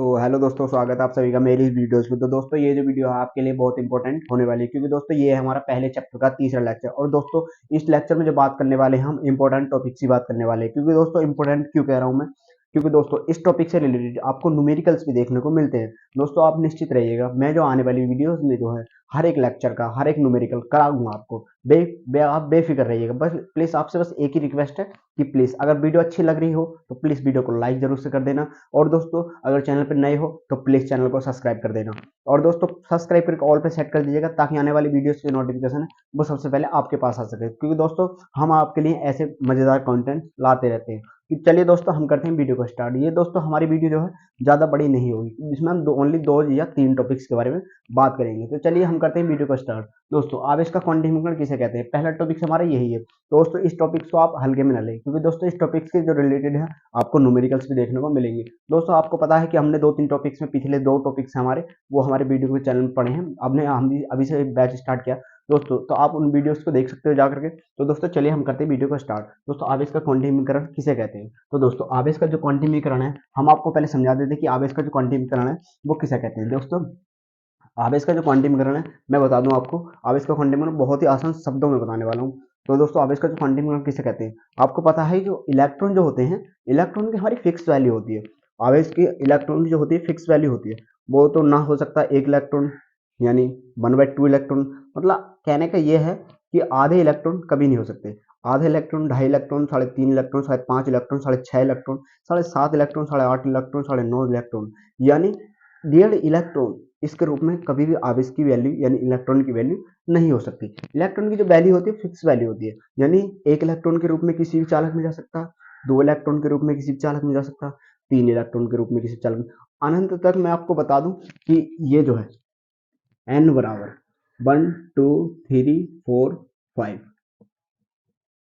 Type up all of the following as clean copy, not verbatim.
तो हेलो दोस्तों, स्वागत है आप सभी का मेरी इस वीडियोस में। तो दोस्तों ये जो वीडियो है आपके लिए बहुत इंपॉर्टेंट होने वाली है, क्योंकि दोस्तों ये है हमारा पहले चैप्टर का तीसरा लेक्चर। और दोस्तों इस लेक्चर में जो बात करने वाले हैं, हम इंपॉर्टेंट टॉपिक की बात करने वाले हैं। क्योंकि दोस्तों इंपॉर्टेंट क्यों कह रहा हूं मैं, क्योंकि दोस्तों इस टॉपिक से रिलेटेड आपको न्यूमेरिकल्स भी देखने को मिलते हैं। दोस्तों आप निश्चित रहिएगा, मैं जो आने वाली वीडियोस में जो है हर एक लेक्चर का हर एक न्यूमेरिकल कराऊंगा आपको। आप बेफिक्र रहिएगा। बस प्लीज आपसे बस एक ही रिक्वेस्ट है कि प्लीज अगर वीडियो अच्छी लग रही हो तो प्लीज वीडियो को लाइक जरूर से कर देना। और दोस्तों अगर चैनल पर नए हो तो प्लीज चैनल को सब्सक्राइब कर देना। और दोस्तों सब्सक्राइब करके ऑल पे सेट कर दीजिएगा, ताकि आने वाली वीडियोस की नोटिफिकेशन है वो सबसे पहले आपके पास आ सके। क्योंकि दोस्तों हम आपके लिए ऐसे मजेदार कंटेंट लाते रहते हैं। कि चलिए दोस्तों हम करते हैं वीडियो को स्टार्ट। ये दोस्तों हमारी वीडियो जो है ज्यादा बड़ी नहीं होगी, इसमें हम ओनली दो या तीन टॉपिक्स के बारे में बात करेंगे। तो चलिए हम करते हैं वीडियो को स्टार्ट। दोस्तों आवेश का क्वांटिफिकेशन किसे कहते हैं, पहला टॉपिक हमारा यही है। दोस्तों इस टॉपिक को आप हल्के में न लें, क्योंकि दोस्तों इस टॉपिक के जो रिलेटेड है आपको न्यूमेरिकल्स भी देखने को मिलेंगे। दोस्तों आपको पता है कि हमने दो तीन टॉपिक्स में, पिछले दो टॉपिक्स हमारे वो हमारे वीडियो के चैनल में पढ़े हैं। हम भी अभी से बैच स्टार्ट किया दोस्तों, तो आप उन वीडियोस को देख सकते हो जाकर के। तो दोस्तों चलिए हम करते हैं वीडियो को स्टार्ट। दोस्तों आवेश का क्वांटिफिकेशन किसे कहते हैं। तो दोस्तों आवेश का जो क्वांटिफिकेशन है, हम आपको पहले समझा देते हैं कि आवेश का जो क्वांटिफिकेशन है वो किसे कहते हैं। दोस्तों आवेश का जो क्वांटिफिकेशन है मैं बता दूं आपको, आवेश का क्वांटिफिकेशन बहुत ही आसान शब्दों में बताने वाला हूँ। तो दोस्तों आवेश का जो क्वांटिफिकेशन किसे कहते हैं, आपको पता है जो इलेक्ट्रॉन जो होते हैं, इलेक्ट्रॉन की हमारी फिक्स वैल्यू होती है। आवेश की इलेक्ट्रॉन की जो होती है फिक्स वैल्यू होती है। वो तो ना हो सकता एक इलेक्ट्रॉन, यानी 1/2 इलेक्ट्रॉन। मतलब कहने का ये है कि आधे इलेक्ट्रॉन कभी नहीं हो सकते। आधे electron, 2.5 electron, 3.5 electron, 5.5 electron, 6.5 electron, 7.5 electron, 8.5 electron, 9.5 electron, यानी 1.5 इलेक्ट्रॉन इसके रूप में कभी भी आवेश की वैल्यू यानी इलेक्ट्रॉन की वैल्यू नहीं हो सकती। इलेक्ट्रॉन की जो वैल्यू होती है फिक्स वैल्यू होती है, यानी 1 इलेक्ट्रॉन के रूप में किसी भी चालक में जा सकता, 2 इलेक्ट्रॉन के रूप में किसी भी चालक में जा सकता, 3 इलेक्ट्रॉन के रूप में किसी चालक में। अनंत तक मैं आपको बता दूं कि ये जो है n बराबर 1 2 3 4 5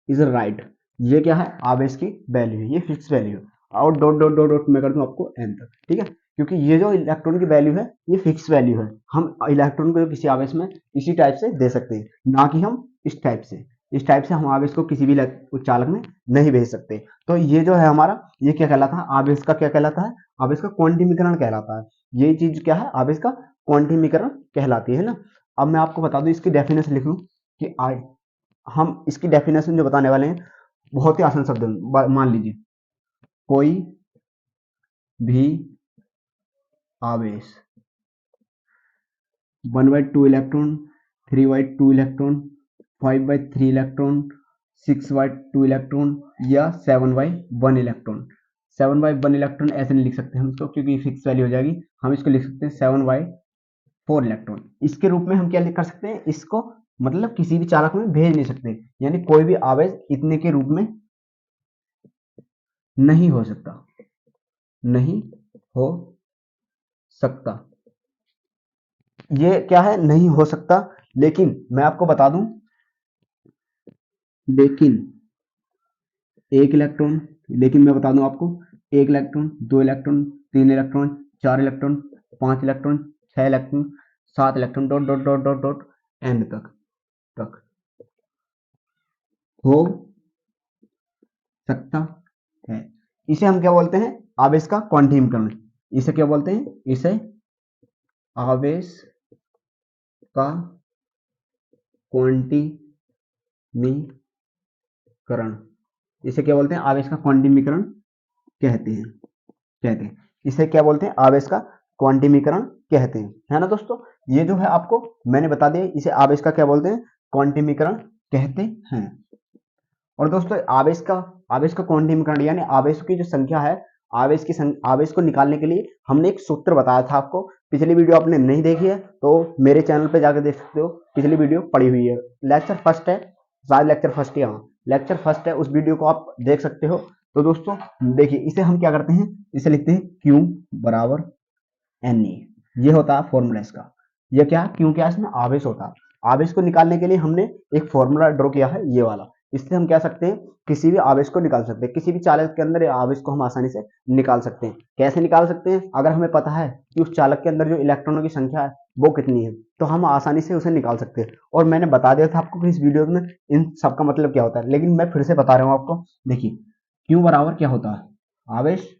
इज राइट। ये क्या है, आवेश की वैल्यू है, ये फिक्स वैल्यू है। और डॉट डॉट डॉट डॉट मैं कर दूं आपको n तक, ठीक है। क्योंकि ये जो इलेक्ट्रॉन की वैल्यू है ये फिक्स वैल्यू है। हम इलेक्ट्रॉन को किसी आवेश में इसी टाइप से दे सकते हैं, ना कि हम इस टाइप से हम आवेश को किसी भी चालक में नहीं भेज सकते। तो ये जो है हमारा, ये क्या कहलाता है, आवेश का क्या कहलाता है, आवेश का क्वांटिमीकरण कहलाता है। ये चीज क्या है, आवेश का क्वांटिमीकरण कहलाती है ना। अब मैं आपको बता दूं, इसकी डेफिनेशन लिख लूं कि हम इसकी डेफिनेशन जो बताने वाले हैं बहुत ही आसान शब्द में मान लीजिए, कोई भी आवेश 1/2 इलेक्ट्रॉन, 3/2 इलेक्ट्रॉन, 5/3 इलेक्ट्रॉन, 6/2 इलेक्ट्रॉन या 7/1 इलेक्ट्रॉन। 7/1 इलेक्ट्रॉन ऐसे नहीं लिख सकते हम इसको, क्योंकि फिक्स वैल्यू हो जाएगी। हम इसको लिख सकते हैं 7/4 इलेक्ट्रॉन। इसके रूप में हम क्या कर सकते हैं, इसको मतलब किसी भी चालक में भेज नहीं सकते, यानी कोई भी आवेश इतने के रूप में नहीं हो सकता, नहीं हो सकता। ये क्या है, नहीं हो सकता। लेकिन मैं आपको बता दूं, लेकिन एक इलेक्ट्रॉन, लेकिन मैं बता दूं आपको, 1 electron, 2 electron, 3 electron, 4 electron, 5 electron, 6 electron, 7 electron, dot dot dot dot dot and तक तक हो सकता है। इसे हम क्या बोलते हैं, आवेश का क्वांटिमीकरण। इसे क्या बोलते हैं, इसे आवेश का क्वांटिमीकरण, इसे क्या बोलते हैं, आवेश का क्वांटिमीकरण कहते हैं। इसे क्या बोलते हैं, आवेश का क्वांटिमीकरण कहते हैं, है ना दोस्तों। ये जो है आपको मैंने बता दिया, इसे आवेश का क्या बोलते हैं, क्वांटिमीकरण कहते हैं। और दोस्तों आवेश का क्वांटिमीकरण यानी आवेश की जो संख्या है, आवेश को निकालने के लिए हमने एक सूत्र बताया था आपको। पिछली वीडियो आपने नहीं देखी है तो मेरे चैनल पे जाकर देख सकते हो, पिछली वीडियो पड़ी हुई है। लेक्चर फर्स्ट है, शायद लेक्चर फर्स्ट ही, हाँ लेक्चर फर्स्ट है, उस वीडियो को आप देख सकते हो। तो दोस्तों देखिए, इसे हम क्या करते हैं, इसे लिखते हैं Q बराबर NE। ये होता है फॉर्मूला इसका। ये क्या, क्यों क्या इसमें आवेश होता है। आवेश को निकालने के लिए हमने एक फॉर्मूला ड्रॉ किया है, ये वाला। इससे हम कह सकते हैं किसी भी आवेश को निकाल सकते हैं, किसी भी चालक के अंदर आवेश को हम आसानी से निकाल सकते हैं। कैसे निकाल सकते हैं, अगर हमें पता है कि उस चालक के अंदर जो इलेक्ट्रॉनों की संख्या है वो कितनी है, तो हम आसानी से उसे निकाल सकते हैं। और मैंने बता दिया था आपको कि इस वीडियो में इन सब का मतलब क्या होता है, लेकिन मैं फिर से बता रहा हूँ आपको। देखिए क्यू बराबर क्या होता है, आवेश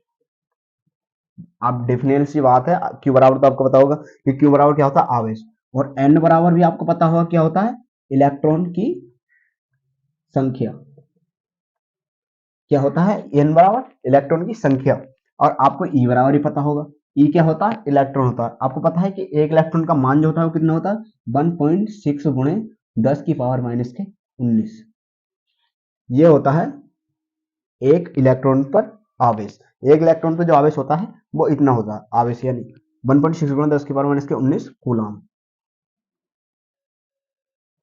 आप डिफरेंशियल सी बात है, क्यू बराबर तो आपको पता होगा कि क्यू बराबर क्या होता है, आवेश, और एन बराबर भी आपको पता होगा क्या होता है, इलेक्ट्रॉन की संख्या। क्या होता है, एन बराबर इलेक्ट्रॉन की संख्या। और आपको ई बराबर ही पता होगा, ई क्या होता है, इलेक्ट्रॉन होता है। आपको पता है कि एक इलेक्ट्रॉन का मान जो होता है वो कितना होता है, 1.6 गुणे 10 की पावर माइनस के 19। ये होता है एक इलेक्ट्रॉन पर आवेश। एक इलेक्ट्रॉन पर जो आवेश होता है वो इतना होता है, आवेश यानी 1.6 गुणे 10 की पावर माइनस के 19 कूलाम।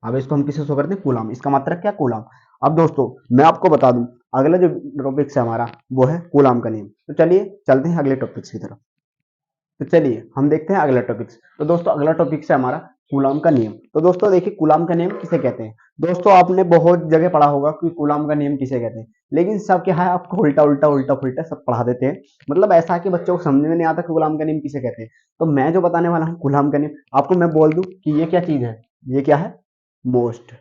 आवेश को हम किसे शो करते हैं, कूलाम। इसका मात्रक क्या, कूलाम। अब दोस्तों मैं आपको बता दूं, अगला जो टॉपिक है हमारा वो है कूलाम का नियम। तो चलिए चलते हैं अगले टॉपिक्स की तरफ। तो चलिए हम देखते हैं अगला टॉपिक्स। तो दोस्तों अगला टॉपिक है हमारा कूलाम का नियम। तो दोस्तों देखिए कूलाम का नियम किसे कहते हैं। दोस्तों आपने बहुत जगह पढ़ा होगा कि कूलाम का नियम किसे कहते हैं, लेकिन सब क्या है, आपको उल्टा उल्टा उल्टा उल्टा सब पढ़ा देते हैं। मतलब ऐसा है कि बच्चों को समझ में नहीं आता कि कूलाम का नियम किसे कहते हैं। तो मैं जो बताने वाला हूँ कूलाम का नियम, आपको मैं बोल दूं कि ये क्या चीज है, ये क्या है, मोस्ट।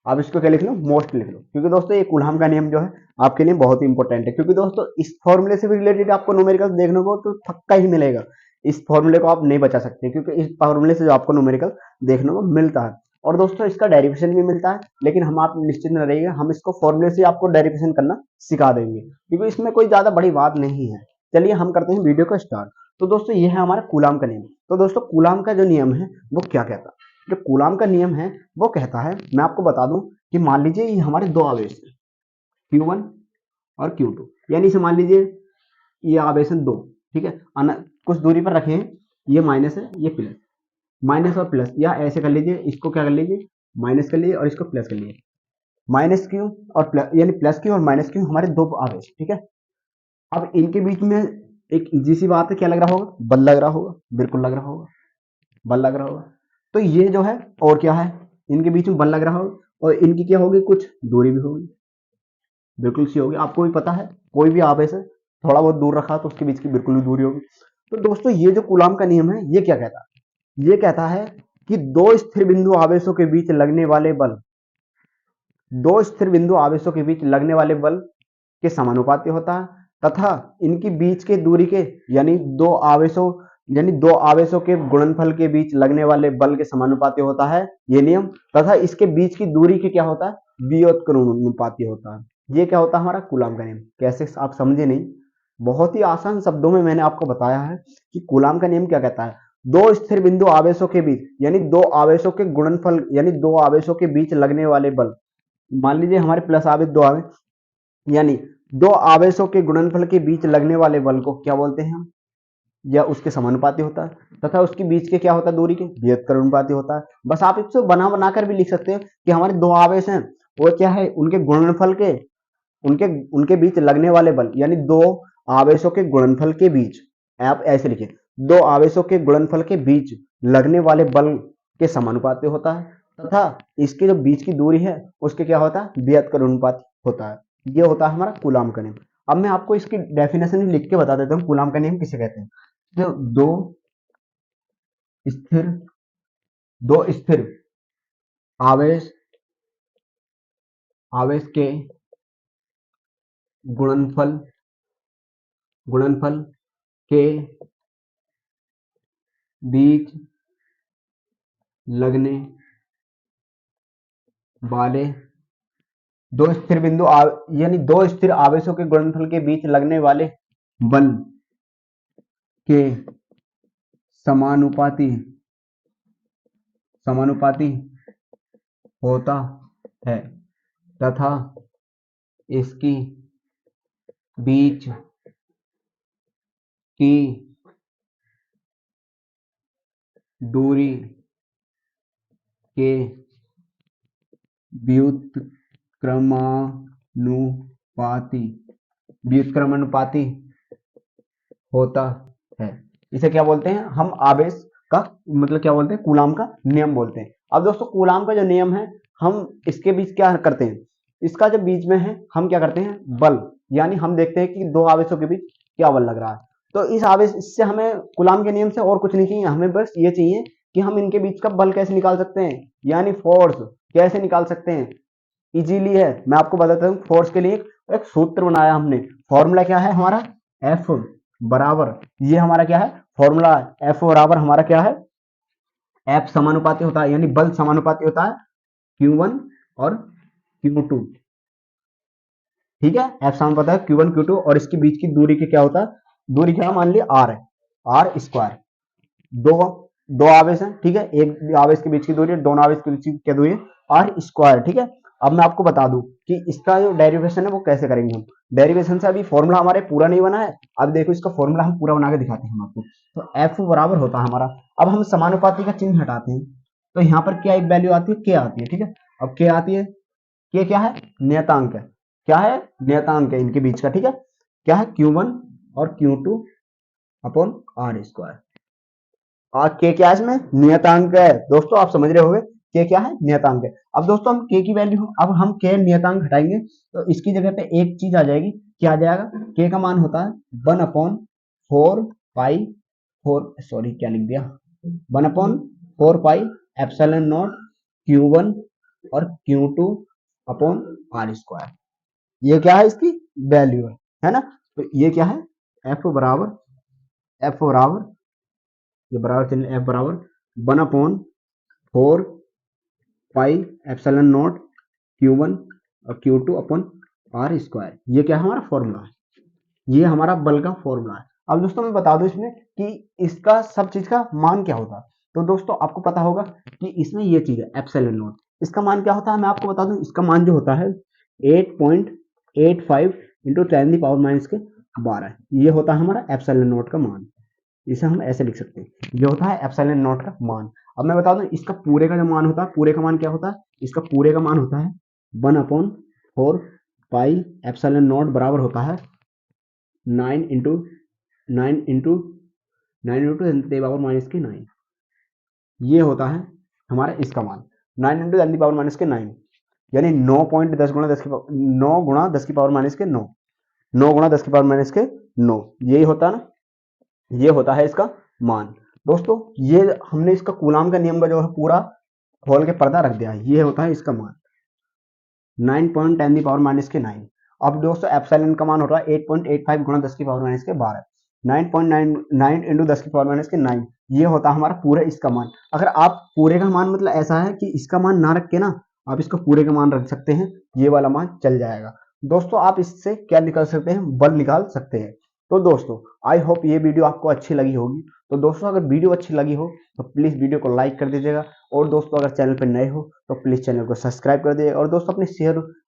आप इसको क्या लिख लो, मोस्ट लिख लो, क्योंकि दोस्तों ये कूलाम का नियम जो है आपके लिए बहुत ही इंपॉर्टेंट है। क्योंकि दोस्तों इस फॉर्मूले से भी रिलेटेड आपको न्यूमेरिकल देखने को तो पक्का ही मिलेगा। इस फॉर्मूले को आप नहीं बचा सकते, क्योंकि इस फॉर्मूले से जो आपको न्यूमेरिकल देखने को मिलता है। और दोस्तों इसका डेरिवेशन भी मिलता है, लेकिन हम आप निश्चित न रहिएगा, हम इसको फॉर्मूले से आपको डेरिवेशन करना सिखा देंगे, क्योंकि इसमें कोई ज्यादा बड़ी बात नहीं है। चलिए हम करते हैं वीडियो को स्टार्ट। तो दोस्तों ये है हमारा कूलाम का नियम। तो दोस्तों कूलाम का जो नियम है वो क्या कहता है, जो कूलाम का नियम है वो कहता है, मैं आपको बता दूं कि मान लीजिए ये हमारे दो आवेश हैं, Q1 और Q2, यानी इसे मान लीजिए ये आवेश हैं दो, ठीक है, कुछ दूरी पर रखे हैं, ये माइनस है ये प्लस, माइनस और प्लस, या ऐसे कर लीजिए, इसको क्या कर लीजिए, माइनस कर लीजिए और इसको प्लस कर लीजिए। माइनस क्यू और प्लस, यानी प्लस क्यू और माइनस क्यू हमारे दो आवेश, ठीक है। अब इनके बीच में एक इजी सी बात है, क्या लग रहा होगा, बल लग रहा होगा, बिल्कुल लग रहा होगा, बल लग रहा होगा। तो ये जो है और क्या है, इनके बीच में बल लग रहा होगा, और इनकी क्या होगी, कुछ दूरी भी होगी, बिल्कुल सी होगी। आपको भी पता है कोई भी आवेश है थोड़ा बहुत दूर रखा तो उसके बीच की बिल्कुल भी दूरी होगी। तो दोस्तों ये जो कूलाम का नियम है ये क्या कहता है, ये कहता है कि दो स्थिर बिंदु आवेशों के बीच लगने वाले बल, दो स्थिर बिंदु आवेशों के बीच लगने वाले बल के समानुपाती होता है, तथा इनकी बीच के दूरी के, यानी दो आवेशों के गुणनफल के बीच लगने वाले बल के समानुपाती होता है ये नियम, तथा इसके बीच की दूरी के क्या होता है, व्युत्क्रमानुपाती होता है। ये क्या होता है, हमारा कूलाम का नियम। कैसे, आप समझे नहीं, बहुत ही आसान शब्दों में मैंने आपको बताया है कि कूलाम का नियम क्या कहता है। दो स्थिर बिंदु आवेशों के बीच, यानी दो आवेशों के गुणनफल, यानी दो आवेशों के बीच लगने वाले बल, मान लीजिए हमारे प्लस आवेश दो आवेश, यानी दो आवेशों के गुणनफल के बीच लगने वाले बल को क्या बोलते हैं हम, या उसके समानुपाती होता है, तथा उसके बीच के क्या होता है, दूरी के व्युत्क्रमानुपाती होता है। बस आप इसको बना बनाकर भी लिख सकते हो कि हमारे दो आवेश हैं, वो क्या है, उनके गुणनफल के, उनके उनके बीच लगने वाले बल, यानी दो आवेशों के गुणनफल के बीच, आप ऐसे लिखिए, दो आवेशों के गुणनफल के बीच लगने वाले बल के समानुपाती होता है, तथा इसके जो बीच की दूरी है उसके क्या होता है, व्युत्क्रमानुपाती होता है। ये होता है हमारा कूलाम का नियम। अब मैं आपको इसकी डेफिनेशन लिख के बता देता हूँ कूलाम का नियम किसे कहते हैं। तो स्थिर दो स्थिर आवेश आवेश के गुणनफल गुणनफल के बीच लगने वाले दो स्थिर बिंदु यानी दो स्थिर आवेशों के गुणनफल के बीच लगने वाले बल के समानुपाती समानुपाती होता है, तथा इसकी बीच की दूरी के व्युत्क्रमानुपाती व्युत्क्रमानुपाती होता है। इसे क्या बोलते हैं हम, आवेश का मतलब क्या बोलते हैं, कूलाम का नियम बोलते हैं। अब दोस्तों कूलाम का जो नियम है, हम इसके बीच क्या करते हैं, इसका जो बीच में है हम क्या करते हैं, बल, यानी हम देखते हैं कि दो आवेशों के बीच क्या बल लग रहा है। तो इस आवेश, इससे हमें कूलाम के नियम से और कुछ नहीं चाहिए, हमें बस ये चाहिए कि हम इनके बीच का बल कैसे निकाल सकते हैं, यानी फोर्स कैसे निकाल सकते हैं। इजीली है, मैं आपको बताता हूँ। फोर्स के लिए एक सूत्र बनाया हमने, फॉर्मूला क्या है हमारा, एफ बराबर, ये हमारा क्या है फॉर्मूला है। एफ बराबर हमारा क्या है, एफ समानुपाती होता है, यानी बल समानुपाती होता है Q1 और Q2। ठीक है, एफ समानुपाती है Q1 Q2 और इसके बीच की दूरी की क्या होता है, दूरी क्या मान लिया आर है, आर स्क्वायर। दो दो आवेश है, ठीक है, एक आवेश के बीच की दूरी है, दोनों आवेश के बीच की क्या दूरी है, आर स्क्वायर। ठीक है, अब मैं आपको बता दूं कि इसका जो डेरिवेशन है वो कैसे करेंगे हम। डेरिवेशन से अभी फॉर्मूला हमारे पूरा नहीं बना है, अब देखो इसका फॉर्मूला हम पूरा बना के दिखाते हैं हम आपको। तो एफ बराबर होता है हमारा, अब हम समानुपाती का चिन्ह हटाते हैं, तो यहाँ पर क्या एक वैल्यू आती है, के आती है। ठीक है, अब के आती है, के क्या है, नियतांक है, क्या है, नियतांक है इनके बीच का। ठीक है, क्या है, Q1 और Q2 अपॉन आर स्क्वायर। और के क्या है इसमें, नियतांक है। दोस्तों आप समझ रहे होंगे के क्या है, नियतांक है। अब दोस्तों हम के की वैल्यू, अब हम के नियतांक हटाएंगे तो इसकी जगह पे एक चीज आ जाएगी, क्या आ जाएगा, के का मान होता है 1/4 पाई 4, सॉरी क्या लिख दिया, 1/4 पाई एप्सिलॉन नॉट Q1 और Q2 अपॉन आर स्क्वायर। ये क्या है, इसकी वैल्यू है ना। तो ये क्या है, एफ बराबर ये बराबर चिन्ह, एफ बराबर 1/4 पाई एप्सिलॉन नॉट Q1 और Q2 अपॉन आर स्क्वायर। ये क्या है, हमारा फॉर्मूला है, ये हमारा बल का फॉर्मूला है। अब दोस्तों मैं बता दूं इसमें कि इसका सब चीज का मान क्या होता है। तो दोस्तों आपको पता होगा कि इसमें ये चीज है एप्सिलॉन नॉट, इसका मान क्या होता है, मैं आपको बता दूं, इसका मान जो होता है 8.85 इंटू 10⁻⁻12, ये होता है हमारा एप्सिलॉन नॉट का मान। इसे हम ऐसे लिख सकते हैं, ये होता है एप्सिलॉन नॉट का मान। अब मैं बता दूं इसका पूरे का जो मान होता है, पूरे का मान क्या होता है, इसका पूरे का मान होता है 1/4 पाई एप्सिलॉन नॉट बराबर होता है 9 इंटू 10⁻⁻9। ये होता है हमारा इसका मान 9 इंटू 10⁻⁻9, यानी 9.10 गुणा 10 की पावर 9 गुणा 10 की पावर माइनस के 9, 9 गुणा 10 की पावर माइनस के 9, यही होता है ना, ये होता है इसका मान। दोस्तों ये हमने इसका कूलाम का नियम का जो है पूरा खोल के पर्दा रख दिया है, ये होता है इसका मान 9.10⁻⁻9। अब दोस्तों एप्सिलॉन का मान होता है 8.85 गुणा 10 की पावर माइनस के 12, 9.99 इंटू 10 की पावर माइनस के 9, ये होता है हमारा पूरा इसका मान। अगर आप पूरे का मान मतलब ऐसा है कि इसका मान ना रख के ना आप इसका पूरे का मान रख सकते हैं, ये वाला मान चल जाएगा। दोस्तों आप इससे क्या निकाल सकते हैं, बल निकाल सकते हैं। तो दोस्तों आई होप ये वीडियो आपको अच्छी लगी होगी। तो दोस्तों अगर वीडियो अच्छी लगी हो तो प्लीज वीडियो को लाइक कर दीजिएगा, और दोस्तों अगर चैनल पर नए हो तो प्लीज चैनल को सब्सक्राइब कर दीजिएगा, और दोस्तों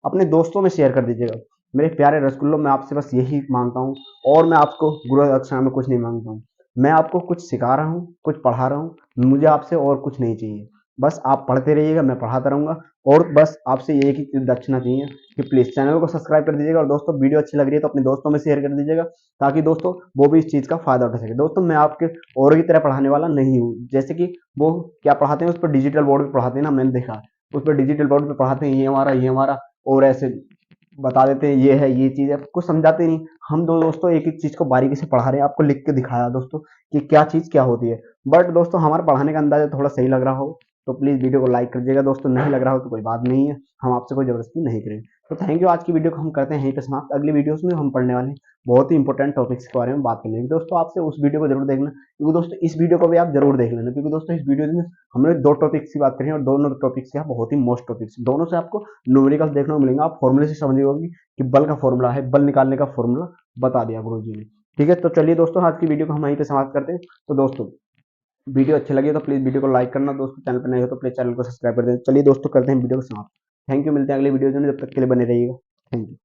अपने दोस्तों में शेयर कर दीजिएगा। मेरे प्यारे रसगुल्लों, मैं आपसे बस यही मांगता हूँ, और मैं आपको गुरु दक्षिणा में कुछ नहीं मांगता हूँ। मैं आपको कुछ सिखा रहा हूँ, कुछ पढ़ा रहा हूँ, मुझे आपसे और कुछ नहीं चाहिए। बस आप पढ़ते रहिएगा, मैं पढ़ाता रहूंगा, और बस आपसे एक ही दक्षिणा चाहिए कि प्लीज चैनल को सब्सक्राइब कर दीजिएगा, और दोस्तों वीडियो अच्छी लग रही है तो अपने दोस्तों में शेयर कर दीजिएगा, ताकि दोस्तों वो भी इस चीज का फायदा उठा सके। दोस्तों मैं आपके और की तरह पढ़ाने वाला नहीं हूँ, जैसे कि वो क्या पढ़ाते हैं उस पर डिजिटल बोर्ड पे पढ़ाते हैं ना, मैंने देखा उस पर डिजिटल बोर्ड पे पढ़ाते हैं ये हमारा और ऐसे बता देते हैं ये है ये चीज है, कुछ समझाते नहीं। हम दो दोस्तों एक एक चीज को बारीकी से पढ़ा रहे हैं, आपको लिख के दिखाया दोस्तों कि क्या चीज क्या होती है। बट दोस्तों हमारा पढ़ाने का अंदाजा थोड़ा सही लग रहा हो तो प्लीज वीडियो को लाइक कर दीजिएगा, दोस्तों नहीं लग रहा हो तो कोई बात नहीं है, हम आपसे कोई जबरदस्ती नहीं करेंगे। तो थैंक यू, आज की वीडियो को हम करते हैं यहीं पे समाप्त। अगली वीडियोस में हम पढ़ने वाले हैं बहुत ही इंपॉर्टेंट टॉपिक्स के बारे में बात करेंगे। दोस्तों आपसे उस वीडियो को जरूर देखना, क्योंकि दोस्तों इस वीडियो को भी आप जरूर देख लेना, क्योंकि दोस्तों इस वीडियो में हमने दो टॉपिक्स की बात करी है, और दोनों टॉपिक्स क्या बहुत ही मोस्ट टॉपिक्स, दोनों से आपको न्यूमेरिकल देखने को मिलेंगे, आप फॉर्मूले से समझ होगी कि बल का फॉर्मूला है, बल निकालने का फॉर्मूला बता दिया गुरु जी ने। ठीक है, तो चलिए दोस्तों आज की वीडियो को हम यहीं पे समाप्त करते हैं। तो दोस्तों वीडियो अच्छी लगी तो प्लीज वीडियो को लाइक करना, दोस्तों चैनल पर नए हो तो प्लीज चैनल को सब्सक्राइब कर दें। चलिए दोस्तों करते हैं वीडियो को समाप्त। थैंक यू, मिलते हैं अगले वीडियो में, जब तक के लिए बने रहिएगा। Thank you.